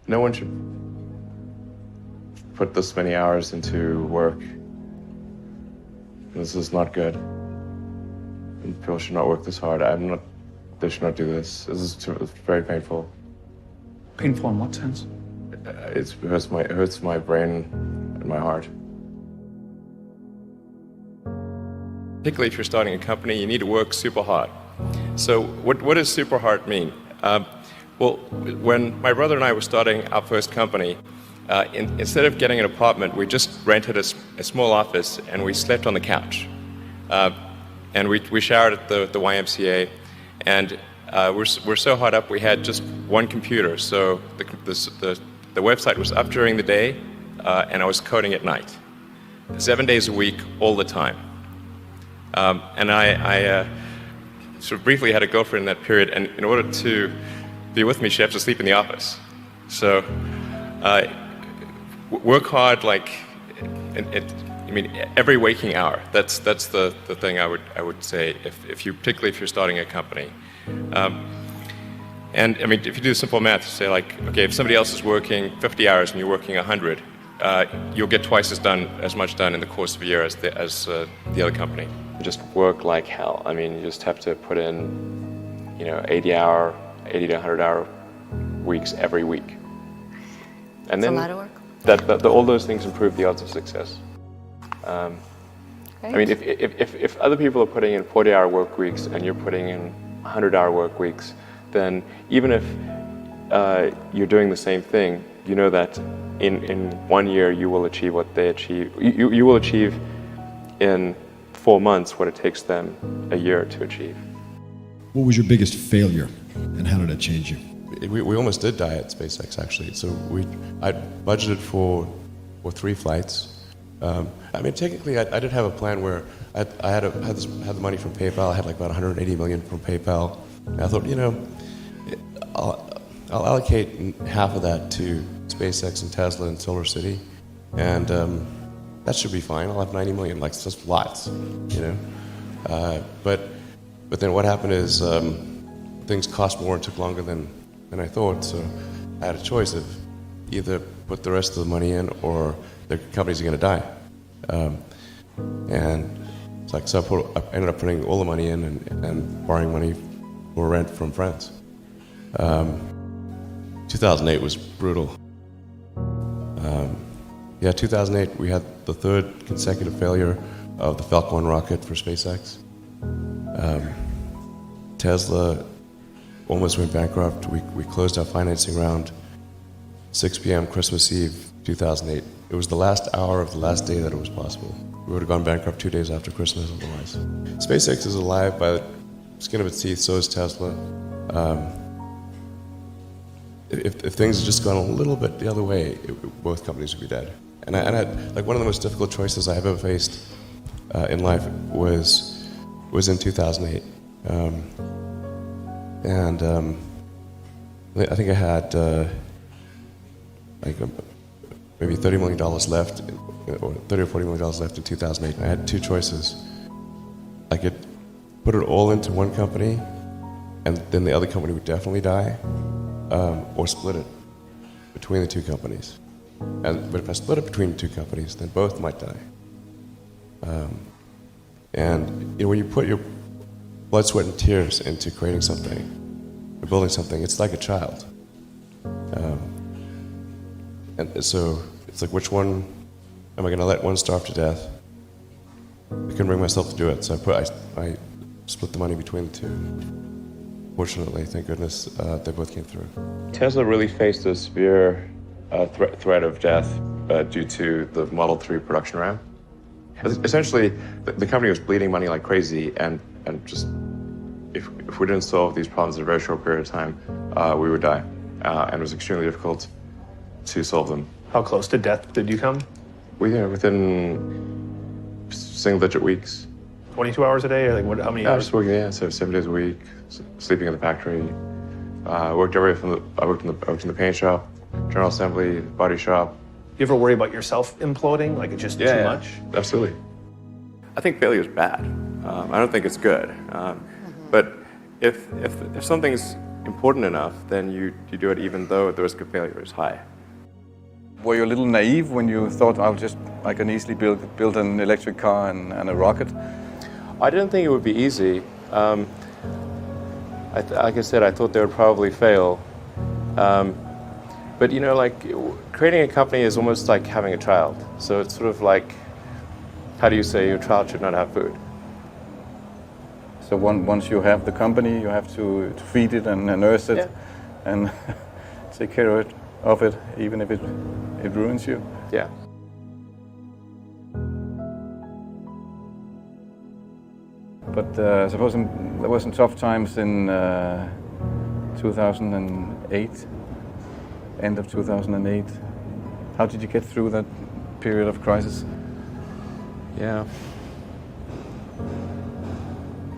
No one should put this many hours into work. This is not good. And people should not work this hard. They should not do this. It's very painful. Painful in what sense? It hurts my brain and my heart. Particularly if you're starting a company, you need to work super hard. So what does super hard mean? Well, when my brother and I were starting our first company, instead of getting an apartment, we just rented a small office and we slept on the couch. And we showered at the YMCA, and we're so hot up we had just one computer. So the website was up during the day, and I was coding at night, 7 days a week, all the time. And I sort of briefly had a girlfriend in that period, and in order to be with me, she had to sleep in the office. So work hard, like, every waking hour. That's the thing I would say, particularly if you're starting a company. And I mean, if you do simple math, say like, okay, if somebody else is working 50 hours and you're working 100, you'll get twice as much done in the course of a year as the other company. You just work like hell. I mean, you just have to put in, 80 to 100 hour weeks every week. And That's then a lot of work. all those things improve the odds of success. I mean, if other people are putting in 40-hour work weeks and you're putting in 100-hour work weeks, then even if you're doing the same thing, you know that in 1 year you will achieve what they achieve. You will achieve in 4 months what it takes them a year to achieve. What was your biggest failure, and how did it change you? We almost did die at SpaceX, actually. So I budgeted for 3 flights. I mean, technically, I did have a plan where I had the money from PayPal. I had like about 180 million from PayPal. And I thought, I'll allocate half of that to SpaceX and Tesla and Solar City, and that should be fine. I'll have 90 million, like, it's just lots, But then what happened is things cost more and took longer than I thought. So I had a choice of either put the rest of the money in or the companies are going to die. And it's like, so I ended up putting all the money in and borrowing money for rent from friends. 2008 was brutal. 2008 we had the 3rd consecutive failure of the Falcon 1 rocket for SpaceX. Tesla almost went bankrupt. We closed our financing round 6 p.m. Christmas Eve 2008. It was the last hour of the last day that it was possible. We would have gone bankrupt 2 days after Christmas otherwise. SpaceX is alive by the skin of its teeth, so is Tesla. If things had just gone a little bit the other way, both companies would be dead. And I had, like, one of the most difficult choices I have ever faced in life was in 2008. I think I had maybe $30 million left, or $30 or $40 million left in 2008. I had 2 choices. I could put it all into one company, and then the other company would definitely die, or split it between the 2 companies. But if I split it between the 2 companies, then both might die. And when you put your blood, sweat, and tears into creating something, or building something, it's like a child. And so it's like, which one am I going to let one starve to death? I couldn't bring myself to do it, so I split the money between the 2. Fortunately, thank goodness, they both came through. Tesla really faced a severe threat of death due to the Model 3 production ramp. Essentially, the company was bleeding money like crazy, and just if we didn't solve these problems in a very short period of time, we would die. And it was extremely difficult to solve them. How close to death did you come? Within single-digit weeks. 22 hours a day, or like how many I hours? was working, so 7 days a week, sleeping in the factory. I worked in the paint shop, general assembly, body shop. You ever worry about yourself imploding? Like it's just too much? Absolutely. I think failure is bad. I don't think it's good. But if something's important enough, then you do it even though the risk of failure is high. Were you a little naive when you thought, I can easily build an electric car and a rocket? I didn't think it would be easy. Like I said, I thought they would probably fail. But you know, like creating a company is almost like having a child. So it's sort of like, how do you say your child should not have food? So once you have the company, you have to feed it and nurse it, and take care of it, even if it ruins you. Yeah. But suppose there were some tough times in 2008, end of 2008. How did you get through that period of crisis? Yeah.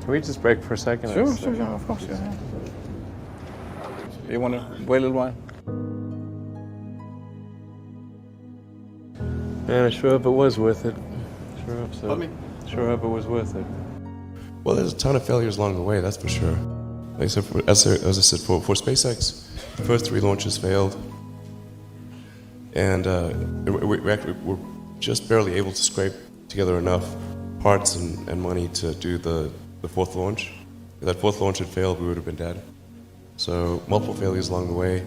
Can we just break for a second? Sure, of course. Yeah. You want to wait a little while? Man, I sure hope it was worth it. Sure hope so. Sure hope it was worth it. Well, there's a ton of failures along the way, that's for sure. Like I said, as I said, for SpaceX, the first 3 launches failed, and we're just barely able to scrape together enough parts and money to do the 4th launch. If that 4th launch had failed, we would have been dead. So multiple failures along the way.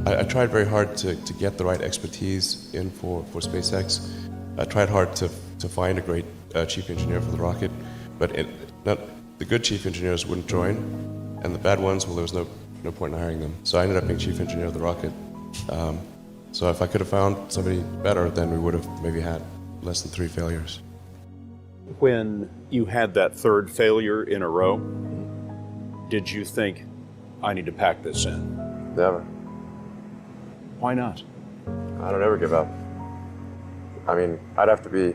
I tried very hard to get the right expertise in for SpaceX. I tried hard to find a great chief engineer for the rocket, but the good chief engineers wouldn't join, and the bad ones, well, there was no point in hiring them. So I ended up being chief engineer of the rocket. So if I could have found somebody better, then we would have maybe had less than 3 failures. When you had that 3rd failure in a row, did you think, I need to pack this in? Never. Why not? I don't ever give up. I mean, I'd have to be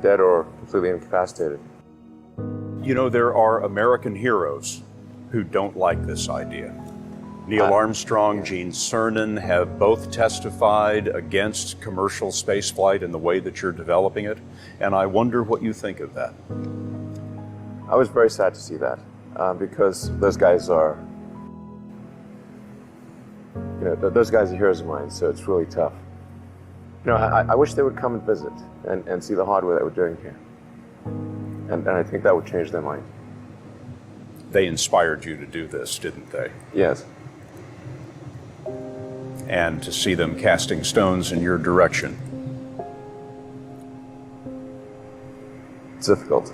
dead or completely incapacitated. You know, there are American heroes who don't like this idea. Neil Armstrong, Gene Cernan have both testified against commercial spaceflight in the way that you're developing it, and I wonder what you think of that. I was very sad to see that, because those guys are, those guys are heroes of mine, so it's really tough. I wish they would come and visit and see the hardware that we're doing here. And I think that would change their mind. They inspired you to do this, didn't they? Yes. And to see them casting stones in your direction. It's difficult.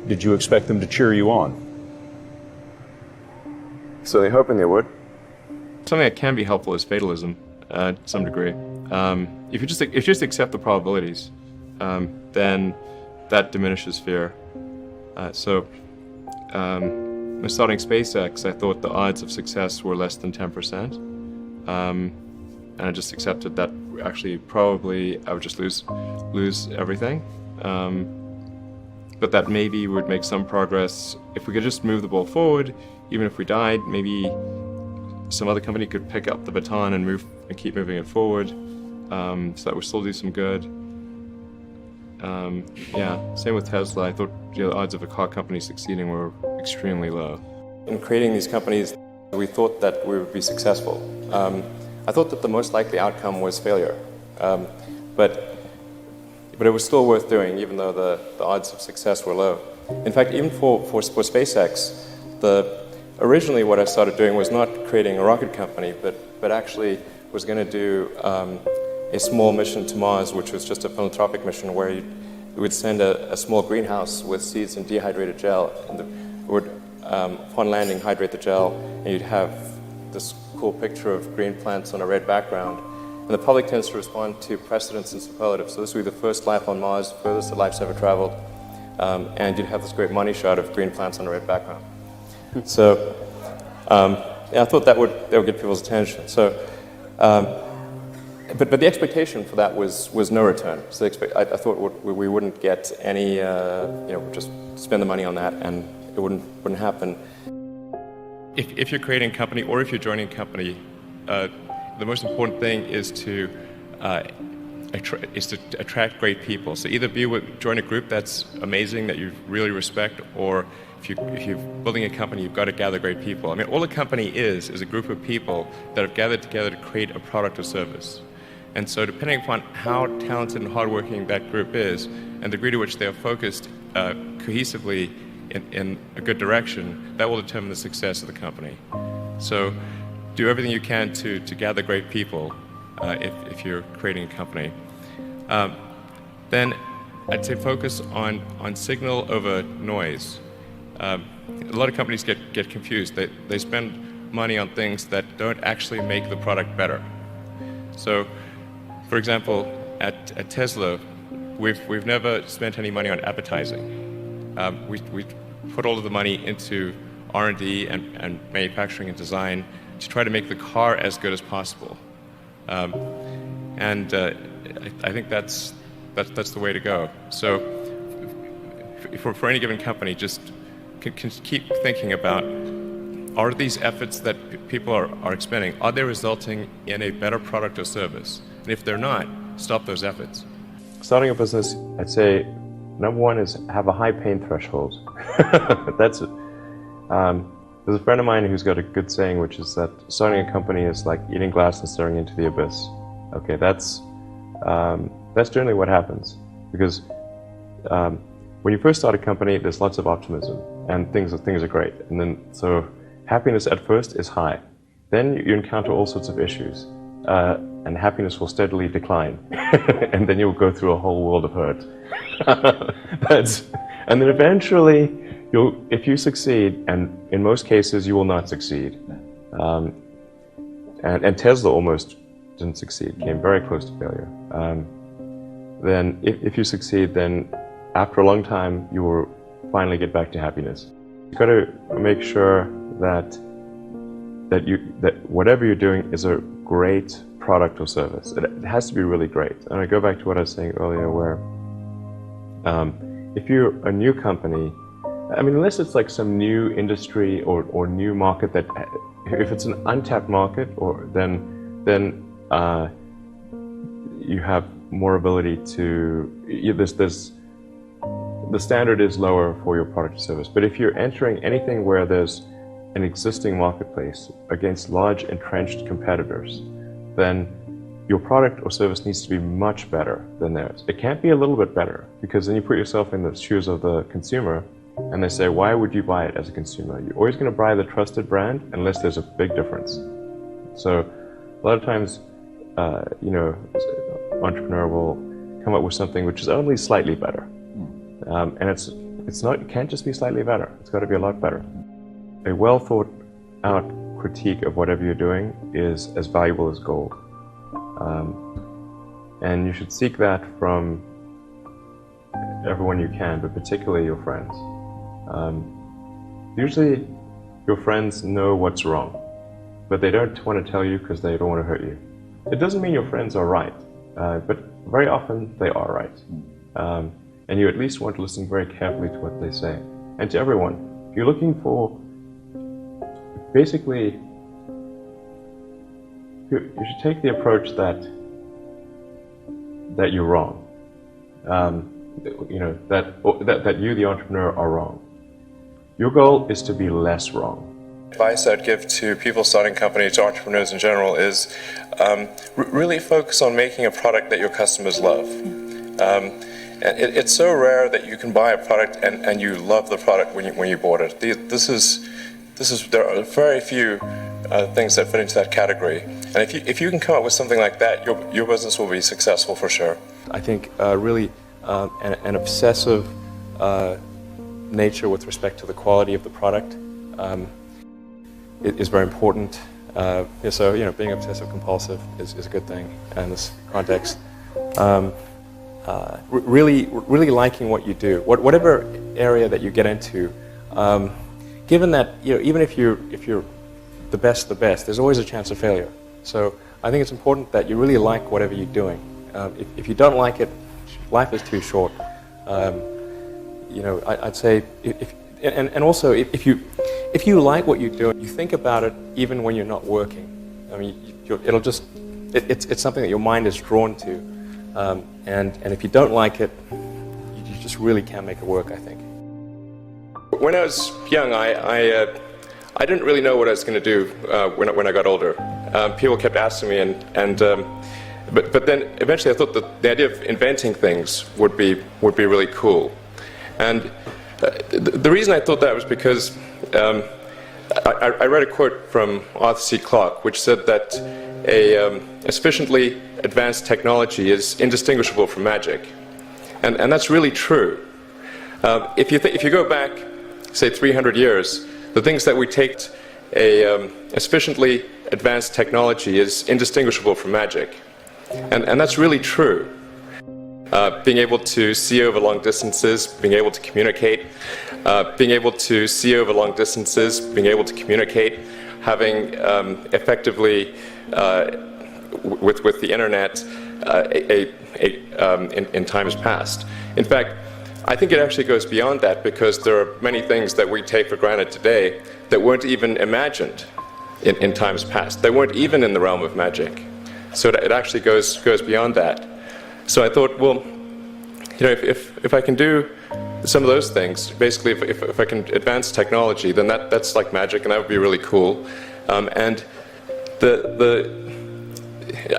Did you expect them to cheer you on? So they're hoping they would. Something that can be helpful is fatalism, to some degree. If you just accept the probabilities, then that diminishes fear. When starting SpaceX, I thought the odds of success were less than 10%, and I just accepted that actually probably I would just lose everything. But that maybe we would make some progress if we could just move the ball forward. Even if we died, maybe some other company could pick up the baton and keep moving it forward, so that we still do some good. Same with Tesla. I thought the odds of a car company succeeding were extremely low. In creating these companies, we thought that we would be successful. I thought that the most likely outcome was failure, but it was still worth doing, even though the odds of success were low. In fact, even for SpaceX, originally what I started doing was not creating a rocket company, but actually was going to do a small mission to Mars, which was just a philanthropic mission where you would send a small greenhouse with seeds and dehydrated gel, and it would, upon landing, hydrate the gel, and you'd have this cool picture of green plants on a red background. And the public tends to respond to precedents and superlatives. So this would be the first life on Mars, furthest that life's ever traveled, and you'd have this great money shot of green plants on a red background. So I thought that would get people's attention. So, but the expectation for that was no return. So I thought we wouldn't get any, just spend the money on that, and it wouldn't happen. If you're creating a company or if you're joining a company, the most important thing is to attract great people. So either join a group that's amazing that you really respect, or if you're building a company, you've got to gather great people. I mean, all a company is a group of people that have gathered together to create a product or service. And so depending upon how talented and hardworking that group is, and the degree to which they are focused cohesively in a good direction, that will determine the success of the company. So do everything you can to gather great people if you're creating a company. Then I'd say focus on signal over noise. A lot of companies get confused. They spend money on things that don't actually make the product better. So, for example, at Tesla, we've never spent any money on advertising. We put all of the money into R&D and manufacturing and design to try to make the car as good as possible. And I think that's the way to go. So for any given company, just can keep thinking about, are these efforts that people are expending, are they resulting in a better product or service? And if they're not, stop those efforts. Starting a business, I'd say, number one is have a high pain threshold. That's it. There's a friend of mine who's got a good saying, which is that starting a company is like eating glass and staring into the abyss. Okay, that's generally what happens, because when you first start a company, there's lots of optimism and things are great, and then so happiness at first is high. Then you encounter all sorts of issues, and happiness will steadily decline, and then you'll go through a whole world of hurt. And then eventually, if you succeed, and in most cases you will not succeed, and Tesla almost didn't succeed, came very close to failure. Then if you succeed, then after a long time you will finally get back to happiness. You've got to make sure that whatever you're doing is a great product or service. It has to be really great. And I go back to what I was saying earlier, where if you're a new company, I mean, unless it's like some new industry or new market that, if it's an untapped market, or then you have more ability to, the standard is lower for your product or service. But if you're entering anything where there's an existing marketplace against large entrenched competitors, then your product or service needs to be much better than theirs. It can't be a little bit better, because then you put yourself in the shoes of the consumer, and they say, why would you buy it as a consumer? You're always going to buy the trusted brand unless there's a big difference. So a lot of times, entrepreneur will come up with something which is only slightly better. And it can't just be slightly better. It's got to be a lot better. A well thought out critique of whatever you're doing is as valuable as gold. And you should seek that from everyone you can, but particularly your friends. Usually your friends know what's wrong, but they don't want to tell you because they don't want to hurt you. It doesn't mean your friends are right, but very often they are right. And you at least want to listen very carefully to what they say. And to everyone, if you're looking for, basically, you should take the approach that you're wrong. That you, the entrepreneur, are wrong. Your goal is to be less wrong. Advice I'd give to people starting companies, to entrepreneurs in general, is really focus on making a product that your customers love. And it's so rare that you can buy a product and you love the product when you bought it. There are very few things that fit into that category. And if you can come up with something like that, your business will be successful for sure. I think really an obsessive nature with respect to the quality of the product is very important. So being obsessive compulsive is a good thing in this context. Really liking what you do, whatever area that you get into. Given that even if you're the best, there's always a chance of failure. So I think it's important that you really like whatever you're doing. If you don't like it, life is too short. I'd say also if you like what you're doing, you think about it even when you're not working. I mean, it's something that your mind is drawn to, and if you don't like it, you just really can't make it work, I think. when I was young, I didn't really know what I was going to do when I got older. People kept asking me, but then eventually I thought that the idea of inventing things would be really cool. And the reason I thought that was because I read a quote from Arthur C. Clarke, which said that a sufficiently advanced technology is indistinguishable from magic, and that's really true. If you go back, say 300 years, the things that we take a sufficiently advanced technology is indistinguishable from magic, and that's really true. Being able to see over long distances, being able to communicate, being able to see over long distances, being able to communicate, having effectively with the internet in times past. In fact, I think it actually goes beyond that, because there are many things that we take for granted today that weren't even imagined in times past. They weren't even in the realm of magic. So it actually goes beyond that. So I thought, well, if I can do some of those things, basically if I can advance technology, then that's like magic, and that would be really cool. And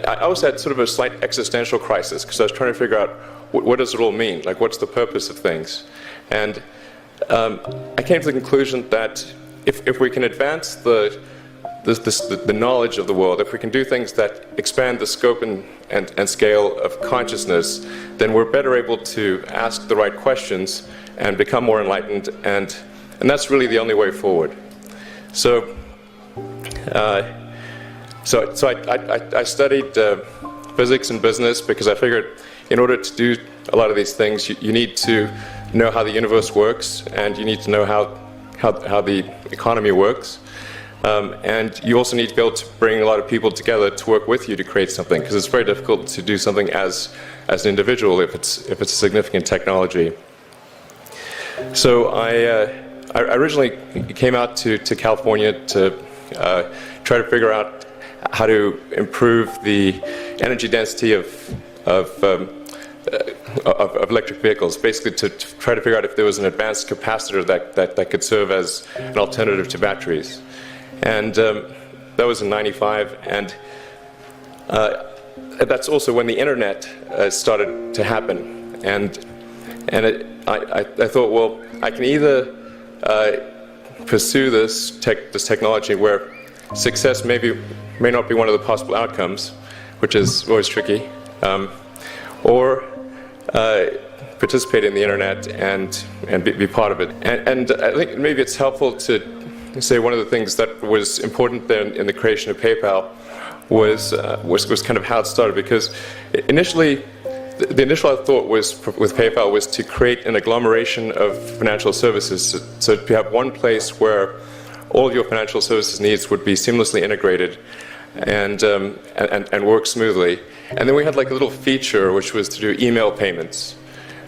I also had sort of a slight existential crisis, because I was trying to figure out what does it all mean? Like, what's the purpose of things? And I came to the conclusion that if we can advance the knowledge of the world, if we can do things that expand the scope and scale of consciousness, then we're better able to ask the right questions and become more enlightened, and that's really the only way forward. So I studied physics and business, because I figured in order to do a lot of these things, you need to know how the universe works, and you need to know how the economy works. And you also need to be able to bring a lot of people together to work with you to create something, because it's very difficult to do something as an individual if it's a significant technology. So I originally came out to California to try to figure out how to improve the energy density of electric vehicles, basically to try to figure out if there was an advanced capacitor that could serve as an alternative to batteries. And that was in '95, and that's also when the internet started to happen. And I thought, well, I can either pursue this technology where success may not be one of the possible outcomes, which is always tricky, or participate in the internet and be part of it. And I think maybe it's helpful to say one of the things that was important then in the creation of PayPal was kind of how it started, because initially the initial thought with PayPal was to create an agglomeration of financial services, so to have one place where all of your financial services needs would be seamlessly integrated and work smoothly. And then we had like a little feature which was to do email payments.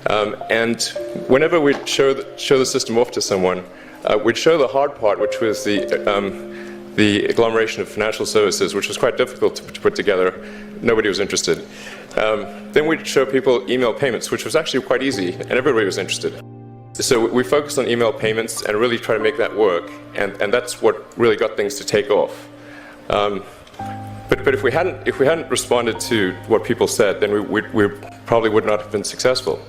And whenever we'd show the system off to someone, we'd show the hard part, which was the agglomeration of financial services, which was quite difficult to put together. Nobody was interested. Then we'd show people email payments, which was actually quite easy, and everybody was interested. So we focused on email payments and really try to make that work, and that's what really got things to take off. But if we hadn't responded to what people said, then we probably would not have been successful.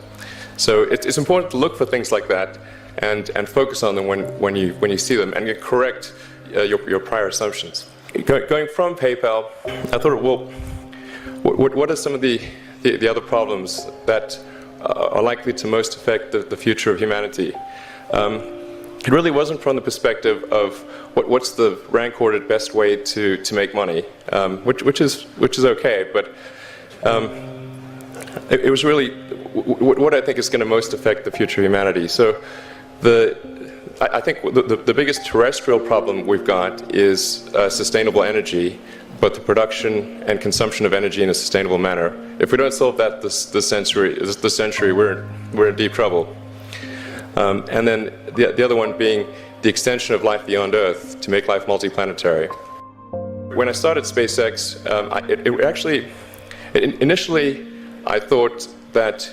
So it's important to look for things like that and focus on them when you see them, and correct your prior assumptions. Going from PayPal, I thought, well, what are some of the other problems that are likely to most affect the future of humanity? It really wasn't from the perspective of what's the rank-ordered best way to make money, which is okay, but it was really what I think is going to most affect the future of humanity. So I think the biggest terrestrial problem we've got is sustainable energy, but the production and consumption of energy in a sustainable manner. If we don't solve that this century, we're in deep trouble. And then the other one being the extension of life beyond Earth to make life multiplanetary. When I started SpaceX, initially I thought that,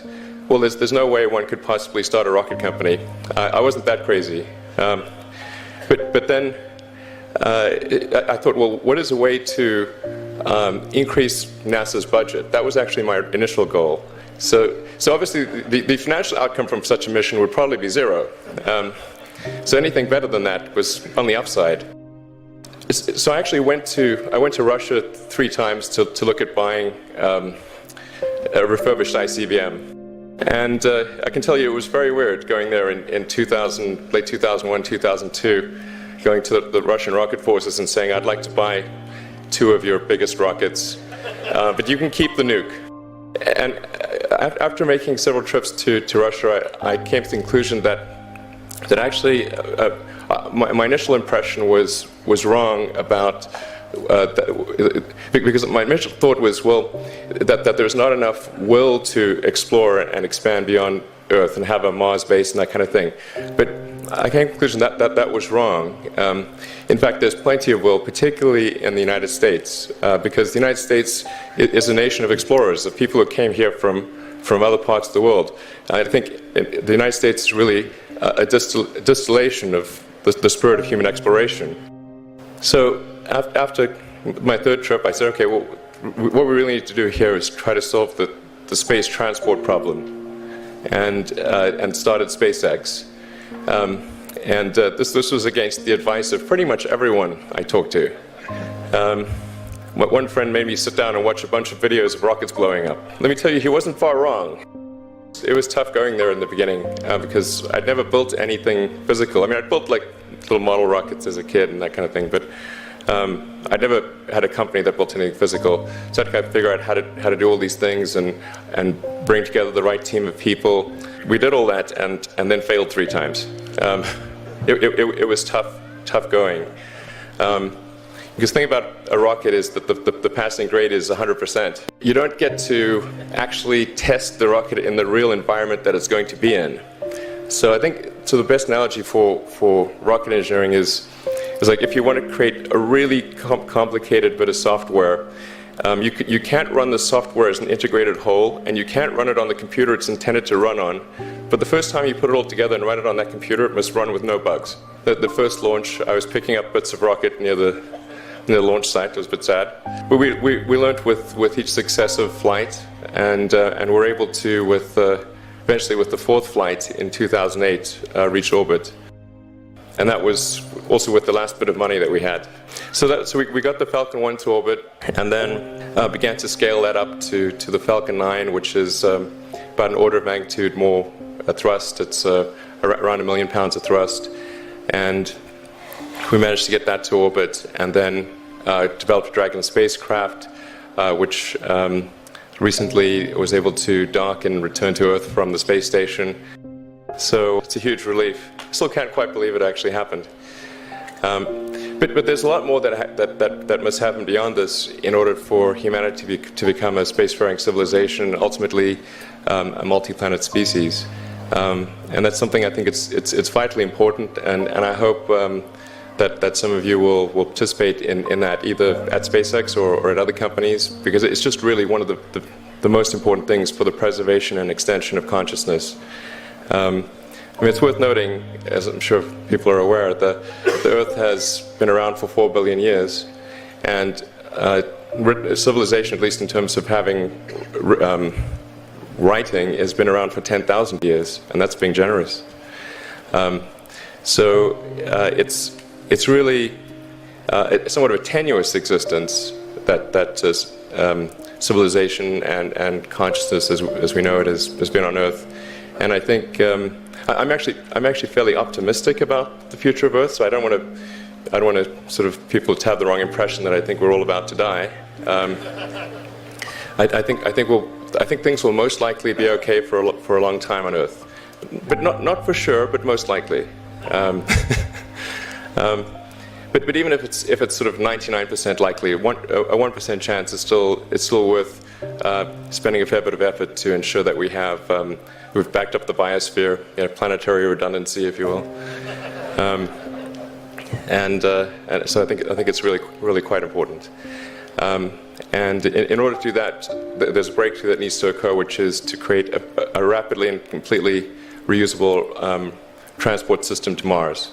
well, there's no way one could possibly start a rocket company. I wasn't that crazy. But then I thought, well, what is a way to increase NASA's budget? That was actually my initial goal. So obviously the financial outcome from such a mission would probably be zero. So anything better than that was on the upside. So I actually went to Russia 3 times to look at buying a refurbished ICBM. And I can tell you it was very weird going there in 2000, late 2001, 2002, going to the Russian rocket forces and saying, I'd like to buy 2 of your biggest rockets, but you can keep the nuke. And after making several trips to Russia, I came to the conclusion that actually my initial impression was wrong about because my initial thought was, well, that there's not enough will to explore and expand beyond Earth and have a Mars base and that kind of thing. But I came to the conclusion that was wrong. In fact, there's plenty of will, particularly in the United States, because the United States is a nation of explorers, of people who came here from other parts of the world. I think the United States is really a distillation of the spirit of human exploration. So after my 3rd trip, I said, okay, well, what we really need to do here is try to solve the space transport problem, and started SpaceX. This was against the advice of pretty much everyone I talked to. One friend made me sit down and watch a bunch of videos of rockets blowing up. Let me tell you, he wasn't far wrong. It was tough going there in the beginning because I'd never built anything physical. I mean, I'd built like little model rockets as a kid and that kind of thing, but I'd never had a company that built anything physical. So I had to kind of figure out how to do all these things and bring together the right team of people. We did all that and then failed 3 times. It was tough going. Because the thing about a rocket is that the passing grade is 100%. You don't get to actually test the rocket in the real environment that it's going to be in. So I think the best analogy for rocket engineering is like if you want to create a really complicated bit of software, you can't run the software as an integrated whole, and you can't run it on the computer it's intended to run on. But the first time you put it all together and run it on that computer, it must run with no bugs. The first launch, I was picking up bits of rocket near the launch site. It was a bit sad. But we learned with each successive flight, and were able to, eventually with the 4th flight in 2008, reach orbit. And that was also with the last bit of money that we had. So we got the Falcon 1 to orbit, and then began to scale that up to the Falcon 9, which is about an order of magnitude more thrust. It's around 1 million pounds of thrust. And we managed to get that to orbit, and then developed a Dragon spacecraft, which recently was able to dock and return to Earth from the space station. So it's a huge relief. Still can't quite believe it actually happened. But there's a lot more that must happen beyond this in order for humanity to become a spacefaring civilization, ultimately a multi-planet species. And that's something I think it's vitally important, and I hope that some of you will participate in that, either at SpaceX or at other companies, because it's just really one of the most important things for the preservation and extension of consciousness. I mean, it's worth noting, as I'm sure people are aware, the Earth has been around for 4 billion years, and civilization, at least in terms of having writing, has been around for 10,000 years, and that's being generous. So it's really somewhat of a tenuous existence that civilization and consciousness, as we know it, has been on Earth. And I think I'm actually fairly optimistic about the future of Earth. So I don't want to sort of people to have the wrong impression that I think we're all about to die. I think things will most likely be okay for a long time on Earth, but not for sure, but most likely. But even if it's sort of 99% likely, a 1% chance is still worth spending a fair bit of effort to ensure that we've backed up the biosphere, planetary redundancy, if you will. And so I think it's really quite important. And in order to do that, there's a breakthrough that needs to occur, which is to create a rapidly and completely reusable transport system to Mars.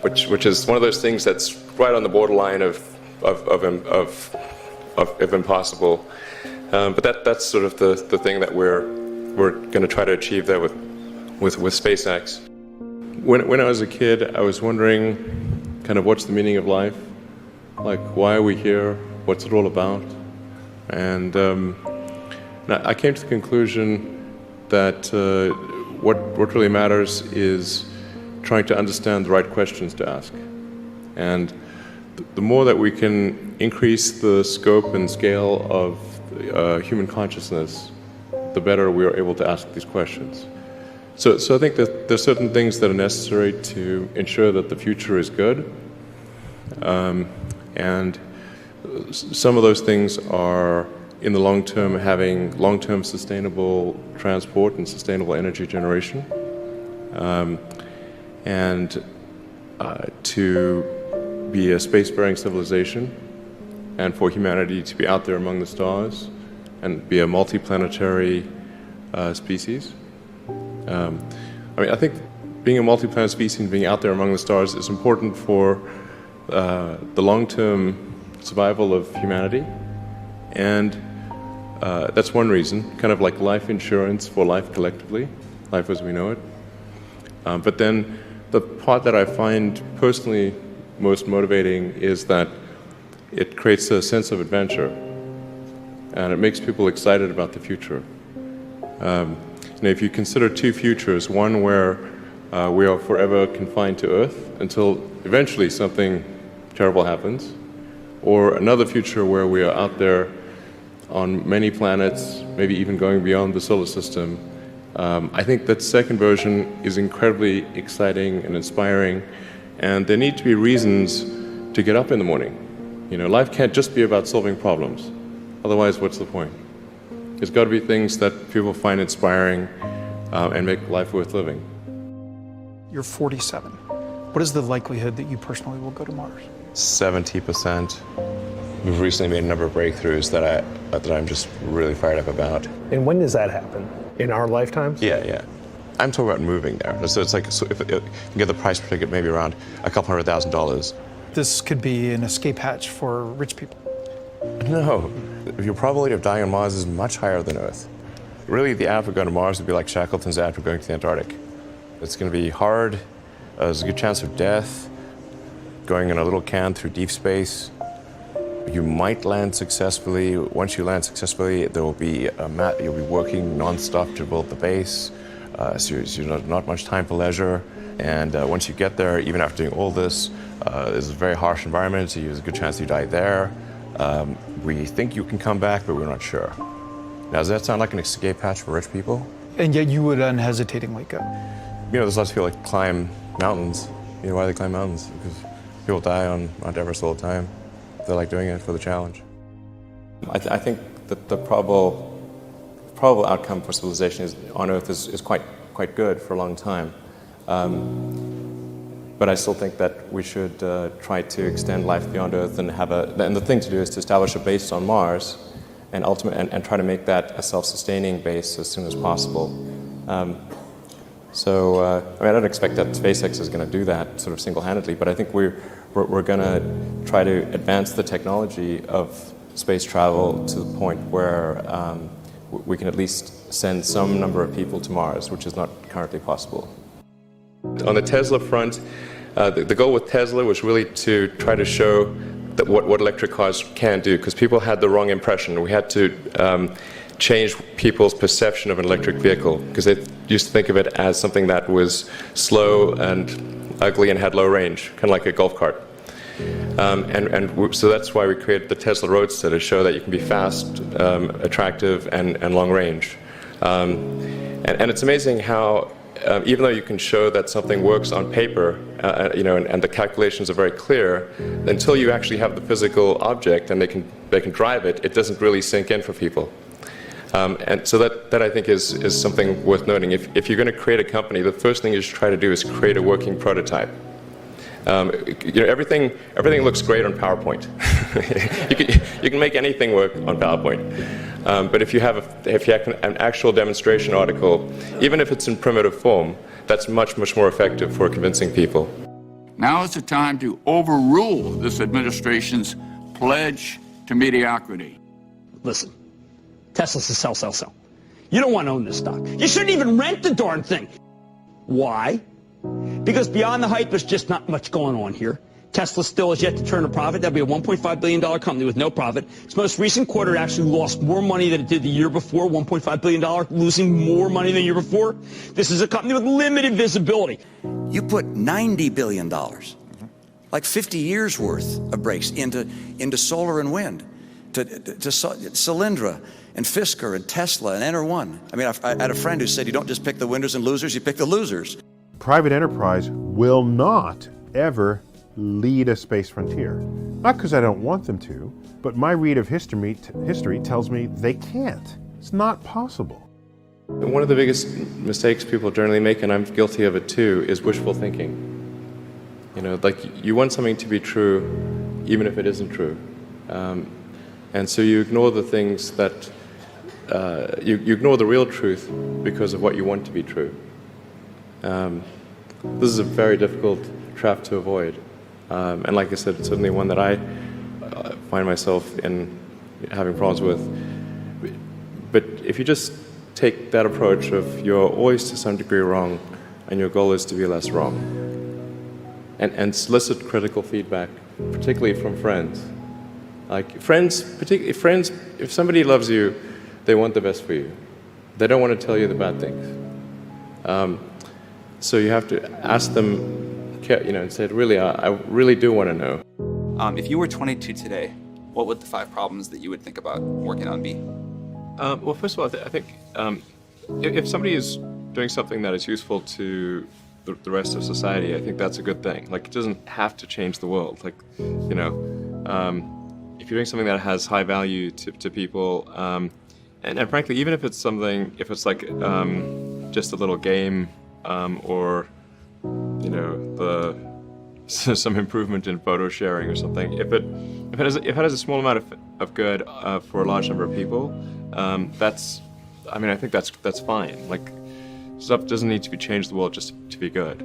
which is one of those things that's right on the borderline of impossible. But that's sort of the thing that we're going to try to achieve there with SpaceX. When I was a kid, I was wondering kind of what's the meaning of life? Like, why are we here? What's it all about? And I came to the conclusion that what really matters is trying to understand the right questions to ask. And the more that we can increase the scope and scale of human consciousness, the better we are able to ask these questions. So I think that there's certain things that are necessary to ensure that the future is good. And some of those things are, in the long term, having long-term sustainable transport and sustainable energy generation. And to be a spacefaring civilization, and for humanity to be out there among the stars and be a multiplanetary species. I think being a multi-planet species and being out there among the stars is important for the long-term survival of humanity, and that's one reason, kind of like life insurance for life collectively, life as we know it. But then the part that I find personally most motivating is that it creates a sense of adventure, and it makes people excited about the future. If you consider two futures, one where we are forever confined to Earth until eventually something terrible happens, or another future where we are out there on many planets, maybe even going beyond the solar system, I think that second version is incredibly exciting and inspiring, and there need to be reasons to get up in the morning. Life can't just be about solving problems. Otherwise, what's the point? There's got to be things that people find inspiring and make life worth living. You're 47. What is the likelihood that you personally will go to Mars? 70%. We've recently made a number of breakthroughs that I'm just really fired up about. And when does that happen? In our lifetimes? Yeah. I'm talking about moving there. So it's like, if you get the price per ticket maybe around $200,000. This could be an escape hatch for rich people. No, your probability of dying on Mars is much higher than Earth. Really, the average going to Mars would be like Shackleton's average going to the Antarctic. It's going to be hard. There's a good chance of death. Going in a little can through deep space. You might land successfully. Once you land successfully, there will be you'll be working non-stop to build the base. So not much time for leisure. And once you get there, even after doing all this, it's a very harsh environment, so there's a good chance you die there. We think you can come back, but we're not sure. Now, does that sound like an escape hatch for rich people? And yet you would unhesitatingly go. There's lots of people that climb mountains. Why do they climb mountains? Because people die on Mount Everest all the time. They like doing it for the challenge. I think that the probable outcome for civilization on Earth is quite good for a long time. But I still think that we should try to extend life beyond Earth and and the thing to do is to establish a base on Mars and try to make that a self-sustaining base as soon as possible. I don't expect that SpaceX is going to do that sort of single-handedly, but I think we're going to try to advance the technology of space travel to the point where we can at least send some number of people to Mars, which is not currently possible. On the Tesla front, the goal with Tesla was really to try to show that what electric cars can do, because people had the wrong impression. We had to change people's perception of an electric vehicle, because they used to think of it as something that was slow and ugly and had low range, kind of like a golf cart. So that's why we created the Tesla Roadster, to show that you can be fast, attractive, and long range. And it's amazing how even though you can show that something works on paper, and the calculations are very clear, until you actually have the physical object and they can drive it, it doesn't really sink in for people. And so that I think is something worth noting. If you're going to create a company, the first thing you should try to do is create a working prototype. Everything looks great on PowerPoint. you can make anything work on PowerPoint. But if you have an actual demonstration article, even if it's in primitive form, that's much more effective for convincing people. Now is the time to overrule this administration's pledge to mediocrity. Listen, Tesla says sell, sell, sell. You don't want to own this stock. You shouldn't even rent the darn thing. Why? Because beyond the hype, there's just not much going on here. Tesla still has yet to turn a profit. That'll be a $1.5 billion company with no profit. Its most recent quarter actually lost more money than it did the year before, $1.5 billion, losing more money than the year before. This is a company with limited visibility. You put $90 billion, like 50 years worth of breaks into solar and wind, to Solyndra and Fisker and Tesla and Enter1. I mean, I had a friend who said you don't just pick the winners and losers, you pick the losers. Private enterprise will not ever lead a space frontier. Not because I don't want them to, but my read of history tells me they can't. It's not possible. One of the biggest mistakes people generally make, and I'm guilty of it too, is wishful thinking. You know, like you want something to be true even if it isn't true. And so you ignore the things that, you ignore the real truth because of what you want to be true. This is a very difficult trap to avoid. And like I said, it's certainly one that I find myself in having problems with. But if you just take that approach of you're always to some degree wrong and your goal is to be less wrong, and solicit critical feedback, particularly from friends. Like friends, particularly friends, if somebody loves you, they want the best for you. They don't want to tell you the bad things. So you have to ask them, you know, and say, really, I really do want to know. If you were 22 today, what would the 5 problems that you would think about working on be? Well, first of all, I think if somebody is doing something that is useful to the rest of society, I think that's a good thing. Like, it doesn't have to change the world. Like, you know, if you're doing something that has high value to people, and frankly, even if it's something, if it's like just a little game, or you know, some improvement in photo sharing or something, if it has a small amount of good for a large number of people, I mean, I think that's fine. Like, stuff doesn't need to be changed the world just to be good.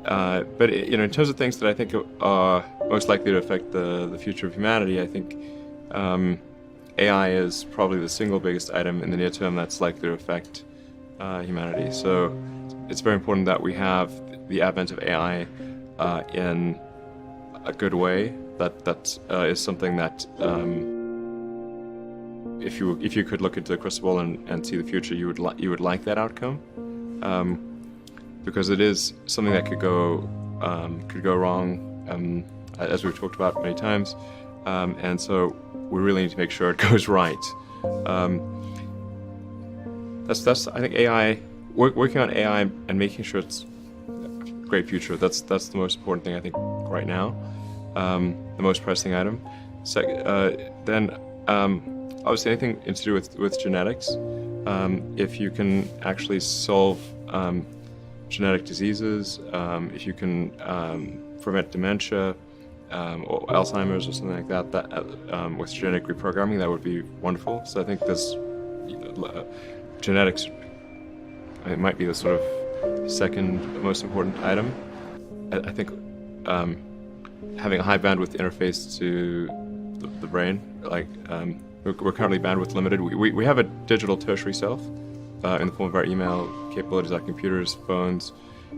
But you know, in terms of things that I think are most likely to affect the future of humanity, I think AI is probably the single biggest item in the near term that's likely to affect humanity. So it's very important that we have the advent of AI in a good way. That is something that if you could look into the crystal ball and see the future, you would like that outcome, because it is something that could go wrong, as we've talked about many times, and so we really need to make sure it goes right. That's I think AI, working on AI and making sure it's a great future. That's the most important thing I think right now, the most pressing item. Then obviously anything to do with genetics. If you can actually solve genetic diseases, if you can prevent dementia or Alzheimer's or something like that, with genetic reprogramming, that would be wonderful. So I think this genetics, it might be the sort of second most important item. I think having a high bandwidth interface to the brain, like we're currently bandwidth limited. We have a digital tertiary self in the form of our email capabilities, our computers, phones,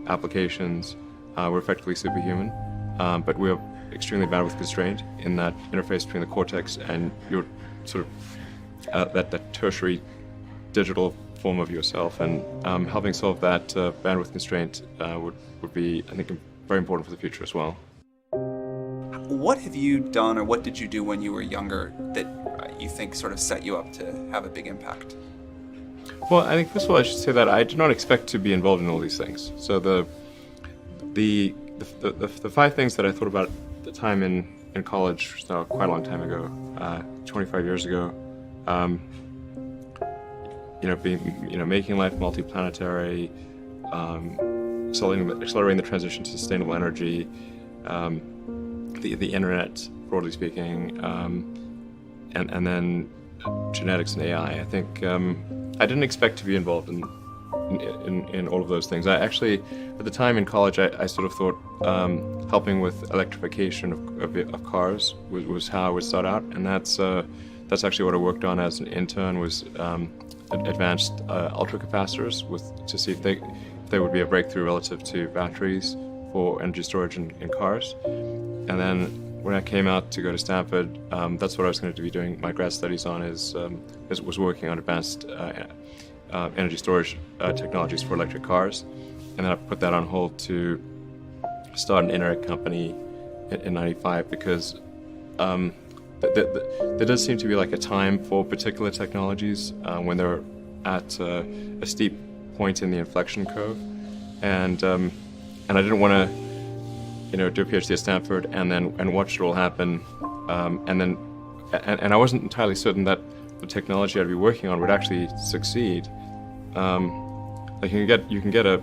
applications. We're effectively superhuman, but we're extremely bandwidth constrained in that interface between the cortex and your sort of that tertiary digital form of yourself, and helping solve that bandwidth constraint would be, I think, very important for the future as well. What have you done, or what did you do when you were younger that you think sort of set you up to have a big impact? Well, I think first of all I should say that I did not expect to be involved in all these things. So the 5 things that I thought about at the time in college, so quite a long time ago, 25 years ago, making life multiplanetary, accelerating the transition to sustainable energy, the internet, broadly speaking, and then genetics and AI. I think I didn't expect to be involved in in all of those things. I actually, at the time in college, I sort of thought helping with electrification of cars was how I would start out, and that's actually what I worked on as an intern, was advanced ultracapacitors to see if they would be a breakthrough relative to batteries for energy storage in cars. And then when I came out to go to Stanford, that's what I was going to be doing my grad studies on, was working on advanced energy storage technologies for electric cars. And then I put that on hold to start an internet company in '95, because there does seem to be like a time for particular technologies when they're at a steep point in the inflection curve, and I didn't want to, do a PhD at Stanford and watch it all happen, and I wasn't entirely certain that the technology I'd be working on would actually succeed. Like you can get a